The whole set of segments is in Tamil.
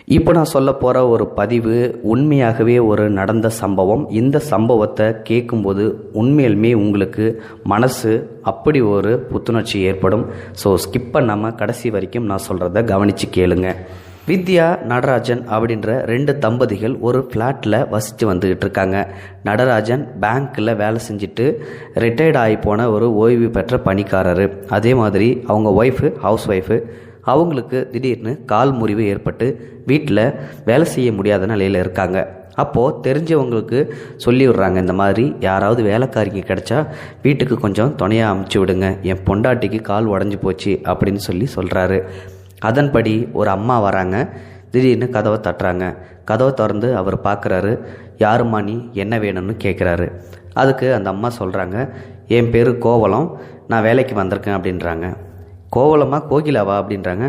இப்போ நான் சொல்ல போகிற ஒரு பதிவு உண்மையாகவே ஒரு நடந்த சம்பவம். இந்த சம்பவத்தை கேட்கும்போது உண்மையிலுமே உங்களுக்கு மனசு அப்படி ஒரு புத்துணர்ச்சி ஏற்படும். ஸோ ஸ்கிப் பண்ணாமல் கடைசி வரைக்கும் நான் சொல்கிறத கவனித்து கேளுங்க. வித்யா நடராஜன் அப்படின்ற 2 தம்பதிகள் ஒரு ஃப்ளாட்டில் வசித்து வந்துக்கிட்டு இருக்காங்க. நடராஜன் பேங்க்கில் வேலை செஞ்சுட்டு ரிட்டையர்ட் ஆகி போன ஒரு ஓய்வு பெற்ற பணிக்காரர். அதே மாதிரி அவங்க ஹவுஸ் ஒய்ஃபு. அவங்களுக்கு திடீர்னு கால் முறிவு ஏற்பட்டு வீட்டில் வேலை செய்ய முடியாத நிலையில் இருக்காங்க. அப்போது தெரிஞ்சவங்களுக்கு சொல்லி விட்றாங்க, இந்த மாதிரி யாராவது வேலைக்காரிங்க கிடச்சா வீட்டுக்கு கொஞ்சம் துணையாக அமுச்சு விடுங்க, என் பொண்டாட்டிக்கு கால் உடஞ்சி போச்சு அப்படின்னு சொல்கிறாரு. அதன்படி ஒரு அம்மா வராங்க. திடீர்னு கதவை தட்டுறாங்க. கதவை திறந்து அவர் பார்க்குறாரு. யாரும்மா நீ, என்ன வேணும்னு கேட்குறாரு. அதுக்கு அந்த அம்மா சொல்கிறாங்க, என் பேர் கோவலம், நான் வேலைக்கு வந்திருக்கேன் அப்படின்றாங்க. கோவலமா கோகிலாவா அப்படின்றாங்க.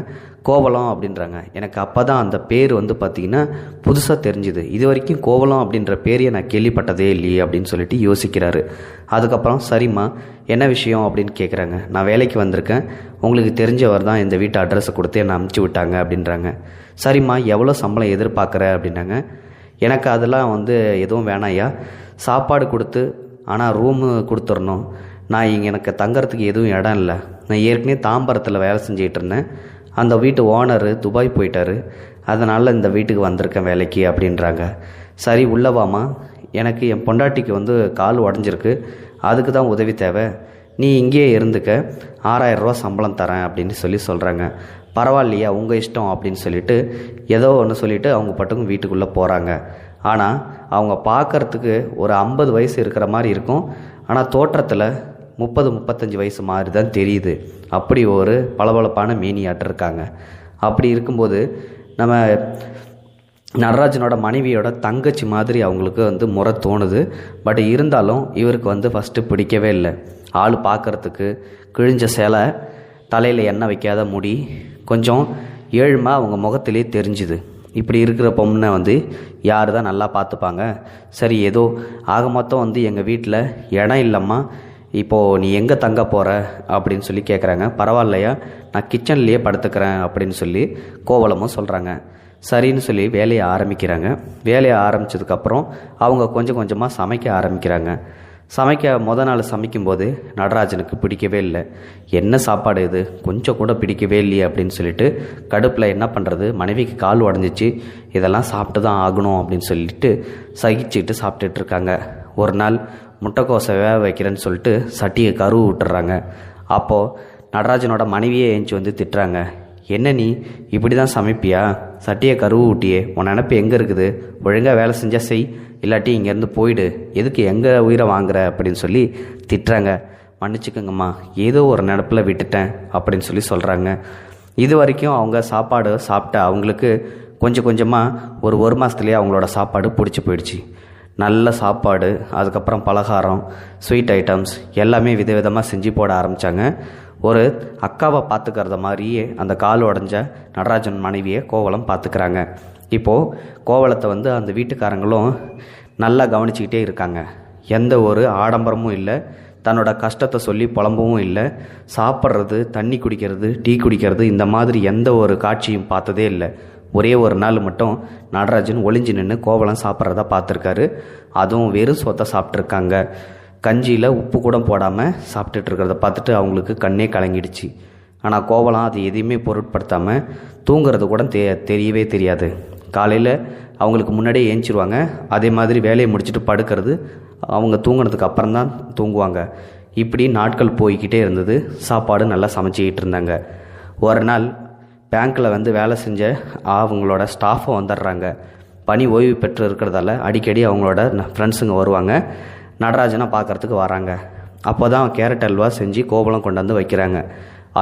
கோவலம் அப்படின்றாங்க. எனக்கு அப்போ தான் அந்த பேர் பார்த்திங்கன்னா புதுசாக தெரிஞ்சுது. இது வரைக்கும் கோவலம் அப்படின்ற பேரையை நான் கேள்விப்பட்டதே இல்லையே அப்படின்னு சொல்லிட்டு யோசிக்கிறாரு. அதுக்கப்புறம் சரிம்மா என்ன விஷயம் அப்படின்னு கேட்குறாங்க. நான் வேலைக்கு வந்திருக்கேன், உங்களுக்கு தெரிஞ்சவர் தான் இந்த வீட்டு அட்ரஸை கொடுத்து என்னை அமுச்சு விட்டாங்க அப்படின்றாங்க. சரிம்மா எவ்வளோ சம்பளம் எதிர்பார்க்குற அப்படின்னாங்க. எனக்கு அதெல்லாம் எதுவும் வேணாயா, சாப்பாடு கொடுத்து ஆனால் ரூமு கொடுத்துடணும். நான் இங்கே எனக்கு தங்கறதுக்கு எதுவும் இடம் இல்லை. நான் ஏற்கனவே தாம்பரத்தில் வேலை செஞ்சிகிட்டு இருந்தேன். அந்த வீட்டு ஓனரு துபாய் போயிட்டார், அதனால் இந்த வீட்டுக்கு வந்திருக்கேன் வேலைக்கு அப்படின்றாங்க. சரி உள்ளவாமா, எனக்கு என் பொண்டாட்டிக்கு கால் உடஞ்சிருக்கு, அதுக்கு தான் உதவி தேவை, நீ இங்கேயே இருந்துக்க, 6000 ரூபா சம்பளம் தரேன் அப்படின்னு சொல்கிறாங்க. பரவாயில்லையா, உங்கள் இஷ்டம் அப்படின்னு சொல்லிட்டு ஏதோ ஒன்று சொல்லிவிட்டு அவங்க பட்டுக்கும் வீட்டுக்குள்ளே போகிறாங்க. ஆனால் அவங்க பார்க்குறதுக்கு ஒரு 50 வயசு இருக்கிற மாதிரி இருக்கும். ஆனால் தோற்றத்தில் 30-35 வயசு மாதிரி தான் தெரியுது. அப்படி ஒரு பளபளப்பான மேனியாட்டம் இருக்காங்க. அப்படி இருக்கும்போது நம்ம நடராஜனோட மனைவியோட தங்கச்சி மாதிரி அவங்களுக்கு முறை தோணுது. பட் இருந்தாலும் இவருக்கு ஃபஸ்ட்டு பிடிக்கவே இல்லை. ஆள் பார்க்குறதுக்கு கிழிஞ்ச சேலை, தலையில் எண்ணெய் வைக்காத முடி, கொஞ்சம் ஏழ்மை அவங்க முகத்திலே தெரிஞ்சுது. இப்படி இருக்கிற பொண்ணை யார் தான் நல்லா பார்த்துப்பாங்க. சரி ஏதோ ஆக மொத்தம் எங்கள் வீட்டில் இடம் இல்லைம்மா, இப்போது நீ எங்கே தங்க போகிற அப்படின்னு கேட்குறாங்க. பரவாயில்லையா, நான் கிச்சன்லேயே படுத்துக்கிறேன் அப்படின்னு கோவலமும் சொல்கிறாங்க. சரின்னு வேலையை ஆரம்பிக்கிறாங்க. வேலையை ஆரம்பித்ததுக்கப்புறம் அவங்க கொஞ்சம் கொஞ்சமாக சமைக்க ஆரம்பிக்கிறாங்க. மொதல் நாள் சமைக்கும்போது நடராஜனுக்கு பிடிக்கவே இல்லை. என்ன சாப்பாடு இது, கொஞ்சம் கூட பிடிக்கவே இல்லையே அப்படின்னு கடுப்பில் என்ன பண்ணுறது, மனைவிக்கு கால் உடஞ்சிச்சு, இதெல்லாம் சாப்பிட்டு தான் ஆகணும் அப்படின்னு சகிச்சுக்கிட்டு சாப்பிட்டுட்டு இருக்காங்க. ஒரு நாள் முட்டைக்கோசை வேக வைக்கிறேன்னு சட்டியை கருவு விட்டுறாங்க. அப்போது நடராஜனோட மனைவியே ஏஞ்சி திட்டுறாங்க. என்ன நீ இப்படி தான் சமைப்பியா, சட்டியை கருவு விட்டியே, உன் நினப்பு எங்கே இருக்குது, ஒழுங்காக வேலை செஞ்சால் செய், இல்லாட்டி இங்கேருந்து போயிடு, எதுக்கு எங்கள் உயிரை வாங்குற அப்படின்னு திட்டுறாங்க. மன்னிச்சுக்கோங்கம்மா, ஏதோ ஒரு நினப்பில் விட்டுட்டேன் அப்படின்னு சொல்கிறாங்க. இது வரைக்கும் அவங்க சாப்பாடு சாப்பிட்ட அவங்களுக்கு கொஞ்சம் கொஞ்சமாக ஒரு மாதத்துலேயே அவங்களோட சாப்பாடு பிடிச்சி போயிடுச்சு. நல்ல சாப்பாடு, அதுக்கப்புறம் பலகாரம், ஸ்வீட் ஐட்டம்ஸ் எல்லாமே விதவிதமாக செஞ்சு போட ஆரம்பித்தாங்க. ஒரு அக்காவை பார்த்துக்கிறத மாதிரியே அந்த கால் உடஞ்ச நடராஜன் மனைவியை கோவலம் பார்த்துக்கிறாங்க. இப்போது கோவலத்தை அந்த வீட்டுக்காரங்களும் நல்லா கவனிச்சிக்கிட்டே இருக்காங்க. எந்த ஒரு ஆடம்பரமும் இல்லை, தன்னோட கஷ்டத்தை சொல்லி புலம்பவும் இல்லை. சாப்பிட்றது, தண்ணி குடிக்கிறது, டீ குடிக்கிறது, இந்த மாதிரி எந்த ஒரு காட்சியும் பார்த்ததே இல்லை. ஒரே ஒரு நாள் மட்டும் நடராஜன் ஒளிஞ்சு நின்று கோவலம் சாப்பிட்றத பார்த்துருக்காரு. அதுவும் வெறும் சொத்தை சாப்பிட்ருக்காங்க. கஞ்சியில் உப்பு கூட போடாமல் சாப்பிட்டுட்டு இருக்கிறத பார்த்துட்டு அவங்களுக்கு கண்ணே கலங்கிடுச்சு. ஆனால் கோவலம் அது எதையுமே பொருட்படுத்தாமல் தூங்குறது கூட தெரியவே தெரியாது. காலையில் அவங்களுக்கு முன்னாடியே ஏஞ்சிருவாங்க. அதே மாதிரி வேலையை முடிச்சுட்டு படுக்கிறது, அவங்க தூங்குனதுக்கு அப்புறம் தான் தூங்குவாங்க. இப்படி நாட்கள் போய்கிட்டே இருந்தது. சாப்பாடு நல்லா சமைச்சிக்கிட்டு இருந்தாங்க. ஒரு நாள் பேங்க்கில் வேலை செஞ்ச அவங்களோட ஸ்டாஃபும் வந்துடுறாங்க. பணி ஓய்வு பெற்று இருக்கிறதால அடிக்கடி அவங்களோட ஃப்ரெண்ட்ஸுங்க வருவாங்க. நடராஜனை பார்க்குறதுக்கு வராங்க. அப்போ தான் கேரட் அல்வா செஞ்சு கோவலம் கொண்டாந்து வைக்கிறாங்க.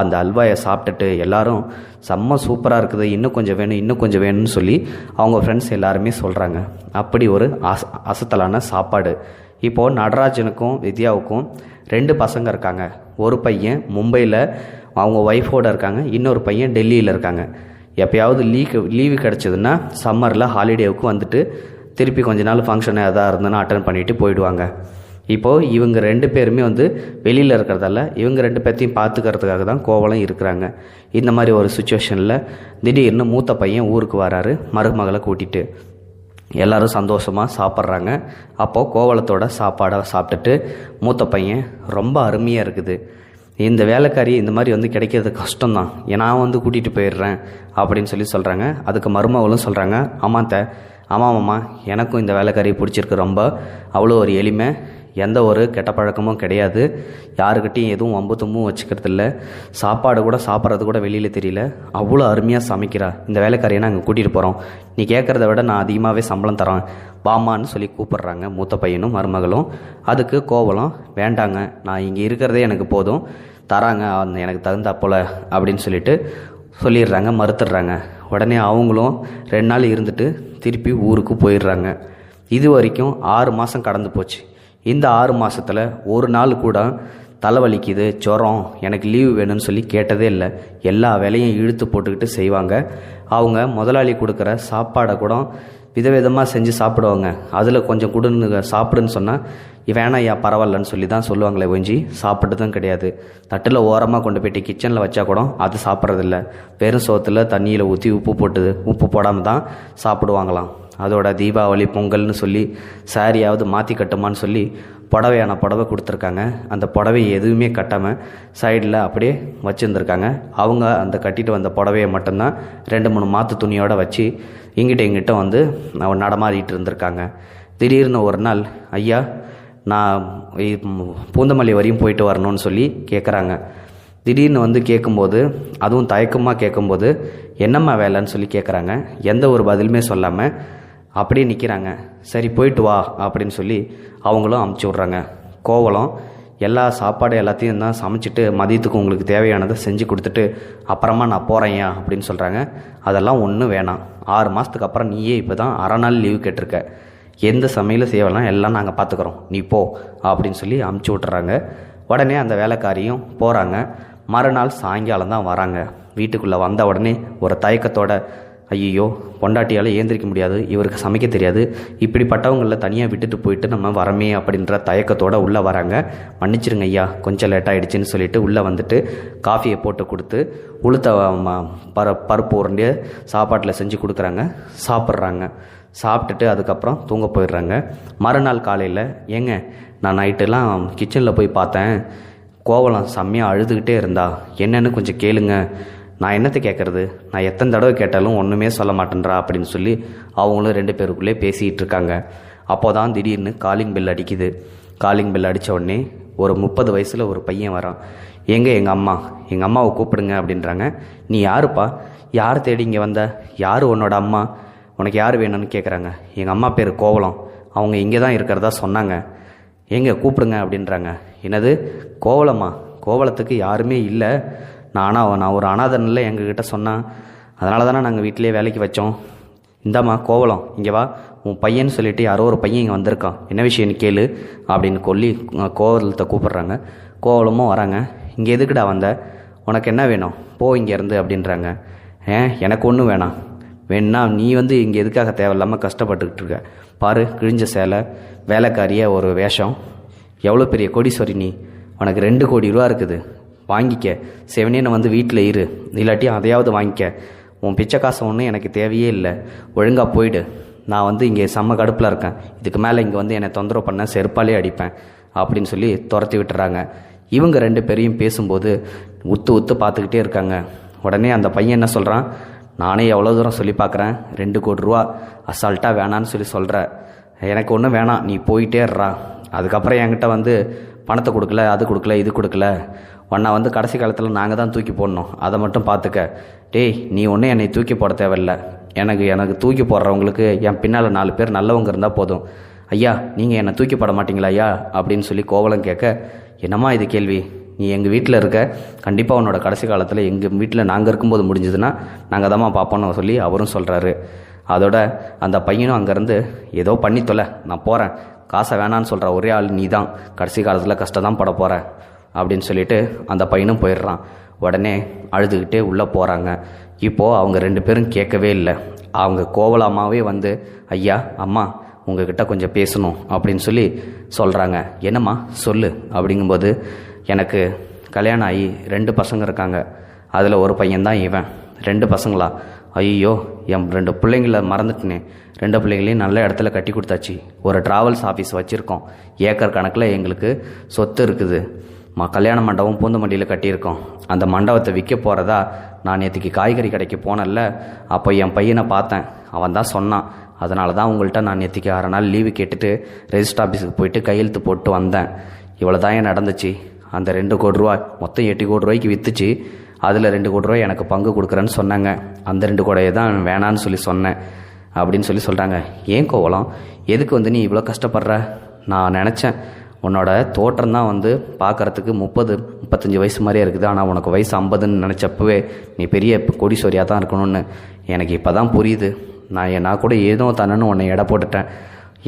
அந்த அல்வாயை சாப்பிட்டுட்டு எல்லாரும் செம்ம சூப்பராக இருக்குது, இன்னும் கொஞ்சம் வேணும், இன்னும் கொஞ்சம் வேணும்னு அவங்க ஃப்ரெண்ட்ஸ் எல்லாருமே சொல்கிறாங்க. அப்படி ஒரு அசத்தலான சாப்பாடு. இப்போது நடராஜனுக்கும் வித்யாவுக்கும் 2 பசங்க இருக்காங்க. ஒரு பையன் மும்பையில் அவங்க ஒய்ஃபோடு இருக்காங்க, இன்னொரு பையன் டெல்லியில் இருக்காங்க. எப்போயாவது லீவு கிடச்சிதுன்னா சம்மரில் ஹாலிடேவுக்கு திருப்பி கொஞ்ச நாள் ஃபங்க்ஷன் எதாவது இருந்ததுன்னா அட்டன் பண்ணிவிட்டு போயிடுவாங்க. இப்போது இவங்க 2 பேருமே வந்து வெளியில் இருக்கிறதால இவங்க 2 பேர்த்தையும் பார்த்துக்கிறதுக்காக தான் கோவலம் இருக்கிறாங்க. இந்த மாதிரி ஒரு சுச்சுவேஷனில் திடீர்னு மூத்த பையன் ஊருக்கு வராரு மருமகளை கூட்டிகிட்டு. எல்லோரும் சந்தோஷமாக சாப்பிட்றாங்க. அப்போது கோவலத்தோட சாப்பாடை சாப்பிட்டுட்டு மூத்த பையன் ரொம்ப அருமையாக இருக்குது, இந்த வேலைக்காரி இந்த மாதிரி வந்து கிடைக்கிறது கஷ்டம்தான், நான் வந்து கூட்டிகிட்டு போயிடுறேன் அப்படின்னு சொல்லி சொல்கிறாங்க. அதுக்கு மருமகளும் சொல்கிறாங்க, ஆமாம்மா எனக்கும் இந்த வேலைக்காரியை பிடிச்சிருக்கு, ரொம்ப அவ்வளோ ஒரு எளிமை, எந்த ஒரு கெட்ட பழக்கமும் கிடையாது, யாருக்கிட்டையும் எதுவும் வம்பு தும்பும் வச்சுக்கிறது இல்லை, சாப்பாடு கூட சாப்பிட்றது கூட வெளியில் தெரியல, அவ்வளோ அருமையாக சமைக்கிறா, இந்த வேலைக்காரியை நாங்கள் கூட்டிகிட்டு போகிறோம், நீ கேட்குறத விட நான் அதிகமாகவே சம்பளம் தரேன் வாமான்னு சொல்லி கூப்பிட்றாங்க மூத்த பையனும் மருமகளும். அதுக்கு கோவலம், வேண்டாங்க நான் இங்கே இருக்கிறதே எனக்கு போதும், தராங்க எனக்கு தகுந்தா போல் அப்படின்னு சொல்லிடுறாங்க, மறுத்துடுறாங்க. உடனே அவங்களும் 2 நாள் இருந்துட்டு திருப்பி ஊருக்கு போயிடுறாங்க. இது வரைக்கும் 6 மாதம் கடந்து போச்சு. இந்த 6 மாதத்தில் ஒரு நாள் கூட தலைவலிக்குது, ஜுரம், எனக்கு லீவு வேணும்னு சொல்லி கேட்டதே இல்லை. எல்லா வேலையும் இழுத்து போட்டுக்கிட்டு செய்வாங்க. அவங்க முதலாளி கொடுக்குற சாப்பாடை கூட விதவிதமாக செஞ்சு சாப்பிடுவாங்க. அதில் கொஞ்சம் கொடுன்னு சாப்பிடுன்னு சொன்னால் வேணா ஐயா பரவாயில்லன்னு சொல்லி தான் சொல்லுவாங்களே ஒஞ்சி சாப்பிட்டதும் கிடையாது. தட்டில் ஓரமாக கொண்டு போய்ட்டு கிச்சனில் வச்சா கூட அது சாப்பிட்றதில்ல. வெறும் சோத்தில் தண்ணியில் ஊற்றி உப்பு போடாமல் தான் சாப்பிடுவாங்களாம். அதோட தீபாவளி பொங்கல்னு சொல்லி சாரியாவது மாற்றி கட்டுமான்னு சொல்லி புடவை கொடுத்துருக்காங்க. அந்த புடவை எதுவுமே கட்டாமல் சைடில் அப்படியே வச்சுருந்துருக்காங்க. அவங்க அந்த கட்டிட்டு வந்த புடவையை மட்டும்தான் 2-3 மாற்று துணியோடு வச்சு இங்கிட்ட வந்து நடமாடிட்டு இருந்திருக்காங்க. திடீர்னு ஒரு நாள், ஐயா நான் பூந்தமல்லி வரையும் போயிட்டு வரணும்னு சொல்லி கேட்குறாங்க. திடீர்னு வந்து கேட்கும்போது, அதுவும் தயக்கமாக கேட்கும்போது, என்னம்மா வேலைன்னு சொல்லி கேட்குறாங்க. எந்த ஒரு பதிலுமே சொல்லாமல் அப்படியே நிற்கிறாங்க. சரி போயிட்டு வா அப்படின்னு சொல்லி அவங்களும் அமுச்சு விட்றாங்க. கோவலம் எல்லா சாப்பாடு எல்லாத்தையும் தான் சமைச்சிட்டு மதியத்துக்கு உங்களுக்கு தேவையானதை செஞ்சு கொடுத்துட்டு அப்புறமா நான் போகிறேன்யா அப்படின்னு சொல்கிறாங்க. அதெல்லாம் ஒன்றும் வேணாம், 6 மாதத்துக்கு அப்புறம் நீயே இப்போ தான் அரை நாள் லீவு கேட்டிருக்க, எந்த சமையலும் செய்யலாம் எல்லாம் நாங்கள் பார்த்துக்குறோம், நீ போ அப்படின்னு சொல்லி அமுச்சு விட்டுறாங்க. உடனே அந்த வேலைக்காரியும் போகிறாங்க. மறுநாள் சாயங்காலம் தான் வராங்க. வீட்டுக்குள்ளே வந்த உடனே ஒரு தயக்கத்தோட, ஐயோ பொண்டாட்டியால் ஏந்திரிக்க முடியாது, இவருக்கு சமைக்க தெரியாது, இப்படிப்பட்டவங்களில் தனியாக விட்டுட்டு போயிட்டு நம்ம வரமே அப்படின்ற தயக்கத்தோடு உள்ளே வராங்க. மன்னிச்சிருங்க ஐயா கொஞ்சம் லேட்டாகிடுச்சின்னு சொல்லிட்டு உள்ளே வந்துட்டு காஃபியை போட்டு கொடுத்து உளுத்த பருப்பு உருண்டிய சாப்பாட்டில் செஞ்சு கொடுக்குறாங்க. சாப்பிட்றாங்க. சாப்பிட்டுட்டு அதுக்கப்புறம் தூங்க போயிடுறாங்க. மறுநாள் காலையில், ஏங்க நான் நைட்டெல்லாம் கிச்சனில் போய் பார்த்தேன், கோவலம் செம்மையாக அழுதுகிட்டே இருந்தா, என்னன்னு கொஞ்சம் கேளுங்க, நான் என்னத்தை கேட்குறது, நான் எத்தனை தடவை கேட்டாலும் ஒன்றுமே சொல்ல மாட்டேன்றா அப்படின்னு சொல்லி அவங்களும் 2 பேருக்குள்ளே பேசிகிட்டு இருக்காங்க. அப்போ தான் திடீர்னு காலிங் பெல் அடிக்குது. காலிங் பெல் அடித்த உடனே ஒரு 30 வயசில் ஒரு பையன் வரான். எங்கள் அம்மாவை கூப்பிடுங்க அப்படின்றாங்க. நீ யாருப்பா, யார் தேடி இங்கே வந்த, யார் உன்னோட அம்மா, உனக்கு யார் வேணும்னு கேட்குறாங்க. எங்கள் அம்மா பேர் கோவலம், அவங்க இங்கே தான் இருக்கிறதா சொன்னாங்க, எங்கே கூப்பிடுங்க அப்படின்றாங்க. என்னது கோவலம்மா, கோவலத்துக்கு யாருமே இல்லை, நான் ஒரு அனாதனில் எங்ககிட்ட சொன்னேன், அதனால தானே நாங்கள் வீட்டிலே வேலைக்கு வச்சோம், இந்தாம்மா கோவலம் இங்கே வா, உன் பையன்னு சொல்லிட்டு யாரோ ஒரு பையன் இங்கே வந்திருக்கான், என்ன விஷயம்னு கேளு அப்படின்னு சொல்லி கோவலத்தை கூப்பிட்றாங்க. கோவலமும் வராங்க. இங்கே எதுக்குடா வந்த, உனக்கு என்ன வேணும், போ இங்கேருந்து அப்படின்றாங்க. எனக்கு ஒன்றும் வேணா நீ வந்து இங்கே எதுக்காக தேவையில்லாமல் கஷ்டப்பட்டுக்கிட்டு இருக்க, பாரு கிழிஞ்ச சேலை, வேலைக்காரிய ஒரு வேஷம், எவ்வளோ பெரிய கோடீஸ்வரி நீ, உனக்கு 2 கோடி ரூபா இருக்குது, வாங்கிக்க, செவனேன்னு வந்து வீட்டில் இரு, இல்லாட்டி அதையாவது வாங்கிக்க, உன் பிச்சை காசு ஒன்றும் எனக்கு தேவையே இல்லை, ஒழுங்காக போயிடு, நான் வந்து இங்கே செம்ம கடுப்பில் இருக்கேன், இதுக்கு மேலே இங்கே வந்து என்னை தொந்தரவு பண்ண செருப்பாலே அடிப்பேன் அப்படின்னு சொல்லி துரத்தி விட்டுறாங்க. இவங்க 2 பேரையும் பேசும்போது உத்து பார்த்துக்கிட்டே இருக்காங்க. உடனே அந்த பையன் என்ன சொல்கிறான், நானே எவ்வளோ தூரம் சொல்லி பார்க்குறேன், 2 கோடி ரூபா அசால்ட்டாக வேணான்னு சொல்கிற, எனக்கு ஒன்றும் வேணாம், நீ போயிட்டே இருறா, அதுக்கப்புறம் என்கிட்ட வந்து பணத்தை கொடுக்கல, அது கொடுக்கல, இது கொடுக்கல, உன்னை வந்து கடைசி காலத்தில் நாங்கள் தான் தூக்கி போடணும், அதை மட்டும் பார்த்துக்க, டேய் நீ ஒன்றும் என்னை தூக்கி போட தேவையில்லை, எனக்கு தூக்கி போடுறவங்களுக்கு என் பின்னால் 4 பேர் நல்லவங்க இருந்தால் போதும், ஐயா நீங்கள் என்னை தூக்கி போட மாட்டீங்களா ஐயா அப்படின்னு சொல்லி கோவலம் கேட்க, என்னம்மா இது கேள்வி, நீ எங்கள் வீட்டில் இருக்க, கண்டிப்பாக உன்னோட கடைசி காலத்தில் எங்கள் வீட்டில் நாங்கள் இருக்கும்போது முடிஞ்சதுன்னா நாங்கள் தாம்மா பார்ப்போன்னு சொல்லி அவரும் சொல்கிறாரு. அதோட அந்த பையனும் அங்கேருந்து ஏதோ பண்ணி தொலை, நான் போகிறேன், காசை வேணான்னு சொல்கிற ஒரே ஆள் நீ தான், கடைசி காலத்தில் கஷ்டம் தான் பட போகிற அப்படின்னு சொல்லிட்டு அந்த பையனும் போயிடுறான். உடனே அழுதுகிட்டே உள்ளே போகிறாங்க. இப்போது அவங்க 2 பேரும் கேட்கவே இல்லை. அவங்க கோவலம்மாவே வந்து, ஐயா அம்மா உங்ககிட்ட கொஞ்சம் பேசணும் அப்படின்னு சொல்லி சொல்கிறாங்க. என்னம்மா சொல்லு அப்படிங்கும்போது, எனக்கு கல்யாணம் ஆகி 2 பசங்க இருக்காங்க. அதில் ஒரு பையன்தான் இவன். 2 பசங்களா? ஐயோ, என் 2 பிள்ளைங்கள மறந்துட்டுனே. 2 பிள்ளைங்களையும் நல்ல இடத்துல கட்டி கொடுத்தாச்சு. ஒரு ட்ராவல்ஸ் ஆஃபீஸ் வச்சுருக்கோம். ஏக்கர் கணக்கில் எங்களுக்கு சொத்து இருக்குது. கல்யாண மண்டபம் பூந்தமண்டியில் கட்டியிருக்கோம். அந்த மண்டபத்தை விற்க போகிறதா நான் நேற்றுக்கு காய்கறி கடைக்கு போனேன்ல, அப்போ என் பையனை பார்த்தேன். அவன் தான் சொன்னான். அதனால தான் உங்கள்கிட்ட நான் நேற்றுக்கு 6 நாள் லீவு கேட்டுட்டு ரெஜிஸ்டர் ஆஃபீஸுக்கு போயிட்டு கையெழுத்து போட்டு வந்தேன். இவ்வளோ தான் ஏன் நடந்துச்சு. அந்த 2 கோடி ரூபா மொத்தம் 8 கோடி ரூபாய்க்கு விற்றுச்சு. அதில் 2 கோடி ரூபாய் எனக்கு பங்கு கொடுக்குறேன்னு சொன்னாங்க. அந்த 2 கோடியை தான் வேணான்னு சொல்லி சொன்னேன் அப்படின்னு சொல்லி சொல்கிறாங்க. ஏன் கோவலம், எதுக்கு நீ இவ்வளோ கஷ்டப்படுற? நான் நினச்சேன் உன்னோட தோற்றம் தான் பார்க்குறதுக்கு 30-35 வயசு மாதிரியே இருக்குது. ஆனால் உனக்கு வயசு 50ன்னு நினச்சப்பவே நீ பெரிய கோடீஸ்வரியாக தான் இருக்கணும்னு எனக்கு இப்போ தான் புரியுது. நான் கூட ஏதோ தானேன்னு உன்னை எடை போட்டுட்டேன்.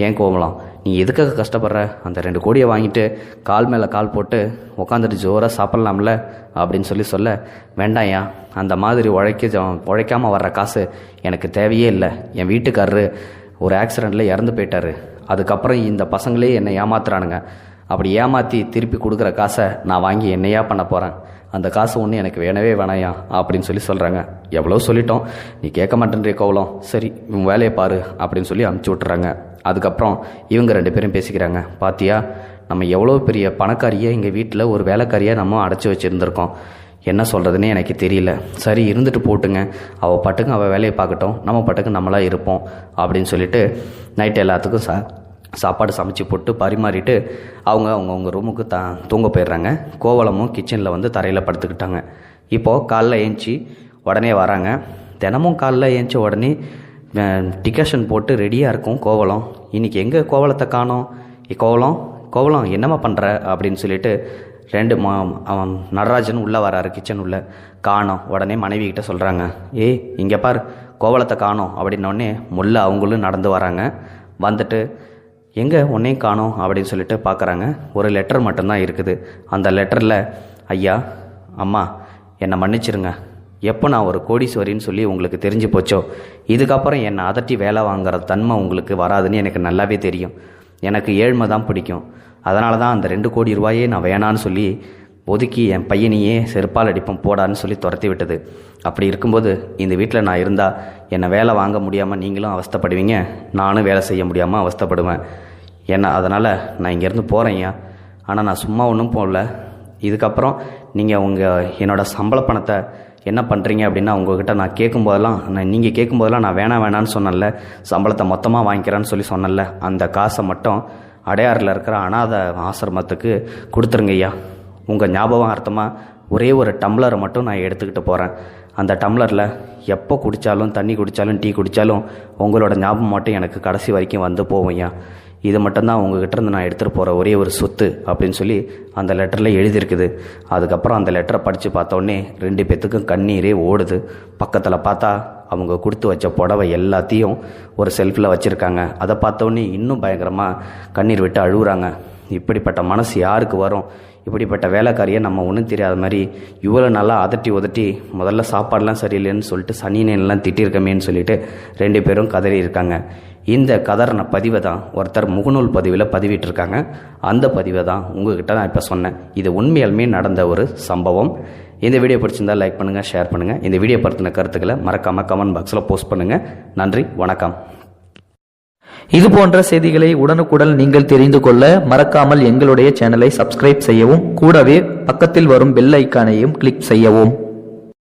ஏன் கோவலம், நீ எதுக்காக கஷ்டப்படுற? அந்த 2 கோடியை வாங்கிட்டு கால் மேலே கால் போட்டு உட்காந்துட்டு ஜோராக சாப்பிட்லாம்ல அப்படின்னு சொல்ல, வேண்டாம்யா, அந்த மாதிரி உழைக்காமல் வர்ற காசு எனக்கு தேவையே இல்லை. என் வீட்டுக்காரரு ஒரு ஆக்சிடெண்ட்டில் இறந்து போயிட்டாரு. அதுக்கப்புறம் இந்த பசங்களே என்னை ஏமாத்துறானுங்க. அப்படி ஏமாற்றி திருப்பி கொடுக்குற காசை நான் வாங்கி என்னையா பண்ண போகிறேன்? அந்த காசு ஒன்று எனக்கு வேணவே வேணாயா அப்படின்னு சொல்கிறாங்க. எவ்வளோ சொல்லிட்டோம், நீ கேட்க மாட்டேன்றே கோவலம். சரி, இவன் வேலையை பாரு அப்படின்னு சொல்லி அனுப்பிச்சி விட்டுறாங்க. அதுக்கப்புறம் இவங்க 2 பேரும் பேசிக்கிறாங்க. பாத்தியா, நம்ம எவ்வளோ பெரிய பணக்காரியை எங்கள் வீட்டில் ஒரு வேலைக்காரியாக நம்ம அடைச்சி வச்சுருந்துருக்கோம். என்ன சொல்கிறதுனே எனக்கு தெரியல. சரி, இருந்துட்டு போட்டுங்க, அவள் பாட்டுக்கு அவள் வேலையை பார்க்கட்டும், நம்ம பாட்டுக்கு நம்மளாக இருப்போம் அப்படின்னு சொல்லிட்டு நைட்டு எல்லாத்துக்கும் சாப்பாடு சமைச்சு போட்டு பரிமாறிட்டு அவங்கவுங்க ரூமுக்கு தூங்க போயிடுறாங்க. கோவலமும் கிச்சனில் தரையில் படுத்துக்கிட்டாங்க. இப்போது காலைல ஏஞ்சி உடனே வராங்க. தினமும் காலைல ஏஞ்சி உடனே டிகேஷன் போட்டு ரெடியாக இருக்கும் கோவலம். இன்றைக்கி எங்கே கோவலத்தை காணோம்? கோவலம் என்னம்மா பண்ணுற அப்படின்னு சொல்லிட்டு அவன் நடராஜன் உள்ளே வராரு. கிச்சன் உள்ளே காணோம். உடனே மனைவி கிட்ட சொல்கிறாங்க, ஏய் இங்கே பார், கோவலத்தை காணோம் அப்படின்னோடனே முல்லை அவங்களும் நடந்து வராங்க. வந்துட்டு எங்கே உன்னையும் காணோம் அப்படின்னு சொல்லிட்டு பார்க்குறாங்க. ஒரு லெட்டர் மட்டும்தான் இருக்குது. அந்த லெட்டரில், ஐயா அம்மா என்னை மன்னிச்சிருங்க. எப்போ நான் ஒரு கோடீஸ்வரின்னு சொல்லி உங்களுக்கு தெரிஞ்சு போச்சோ, இதுக்கப்புறம் என்னை அதட்டி வேலை வாங்குற தன்மை உங்களுக்கு வராதுன்னு எனக்கு நல்லாவே தெரியும். எனக்கு ஏழ்மை தான் பிடிக்கும். அதனால தான் அந்த 2 கோடி ரூபாயே நான் வேணான்னு சொல்லி ஒதுக்கி என் பையனையே செருப்பால் அடிப்போம் போடான்னு சொல்லி துரத்தி விட்டது. அப்படி இருக்கும்போது இந்த வீட்டில் நான் இருந்தால் என்னை வேலை வாங்க முடியாமல் நீங்களும் அவஸ்தைப்படுவீங்க, நானும் வேலை செய்ய முடியாமல் அவஸ்தைப்படுவேன். அதனால் நான் இங்கேருந்து போகிறேன்யா. ஆனால் நான் சும்மா ஒன்றும் போகல. இதுக்கப்புறம் நீங்கள் என்னோடய சம்பள பணத்தை என்ன பண்ணுறீங்க அப்படின்னா உங்கள்கிட்ட நான் நீங்கள் கேட்கும்போதெல்லாம் நான் வேணான்னு சொன்னேன்ல, சம்பளத்தை மொத்தமாக வாங்கிக்கிறேன்னு சொல்லி சொன்னேன்ல, அந்த காசை மட்டும் அடையாறில் இருக்கிற அனாத ஆசிரமத்துக்கு கொடுத்துருங்க ஐயா. உங்கள் ஞாபகம் அர்த்தமாக ஒரே ஒரு டம்ளரை மட்டும் நான் எடுத்துக்கிட்டு போகிறேன். அந்த டம்ளரில் எப்போ குடித்தாலும், தண்ணி குடித்தாலும், டீ குடித்தாலும் உங்களோட ஞாபகம் மட்டும் எனக்கு கடைசி வரைக்கும் போவோம் ஐயா. இது மட்டும்தான் உங்ககிட்ட இருந்து நான் எடுத்துகிட்டு போகிற ஒரே ஒரு சொத்து அப்படின்னு சொல்லி அந்த லெட்டரில் எழுதியிருக்குது. அதுக்கப்புறம் அந்த லெட்டரை படித்து பார்த்தோன்னே 2 பேத்துக்கும் கண்ணீரே ஓடுது. பக்கத்தில் பார்த்தா அவங்க கொடுத்து வச்ச புடவை எல்லாத்தையும் ஒரு செல்ஃபில் வச்சுருக்காங்க. அதை பார்த்தோன்னே இன்னும் பயங்கரமாக கண்ணீர் விட்டு அழுகுறாங்க. இப்படிப்பட்ட மனசு யாருக்கு வரும்? இப்படிப்பட்ட வேலைக்காரியை நம்ம ஒன்றும் தெரியாத மாதிரி இவ்வளோ நல்லா அதட்டி உதட்டி முதல்ல சாப்பாடெலாம் சரியில்லைன்னு சொல்லிட்டு சனினெல்லாம் திட்டிருக்கமேன்னு சொல்லிட்டு 2 பேரும் கதறி இருக்காங்க. இந்த கதறின பதிவை தான் ஒருத்தர் முகநூல் பதிவில் பதிவிட்டிருக்காங்க. அந்த பதிவை தான் உங்ககிட்ட நான் இப்போ சொன்னேன். இது உண்மையாலுமே நடந்த ஒரு சம்பவம். இந்த வீடியோ பிடிச்சிருந்தால் லைக் பண்ணுங்கள், ஷேர் பண்ணுங்கள். இந்த வீடியோ பற்றின கருத்துக்களை மறக்காமல் கமெண்ட் பாக்ஸில் போஸ்ட் பண்ணுங்கள். நன்றி, வணக்கம். இது போன்ற செய்திகளை உடனுக்குடன் நீங்கள் தெரிந்து கொள்ள மறக்காமல் எங்களுடைய சேனலை சப்ஸ்கிரைப் செய்யவும், கூடவே பக்கத்தில் வரும் பெல் ஐக்கானையும் கிளிக் செய்யவும்.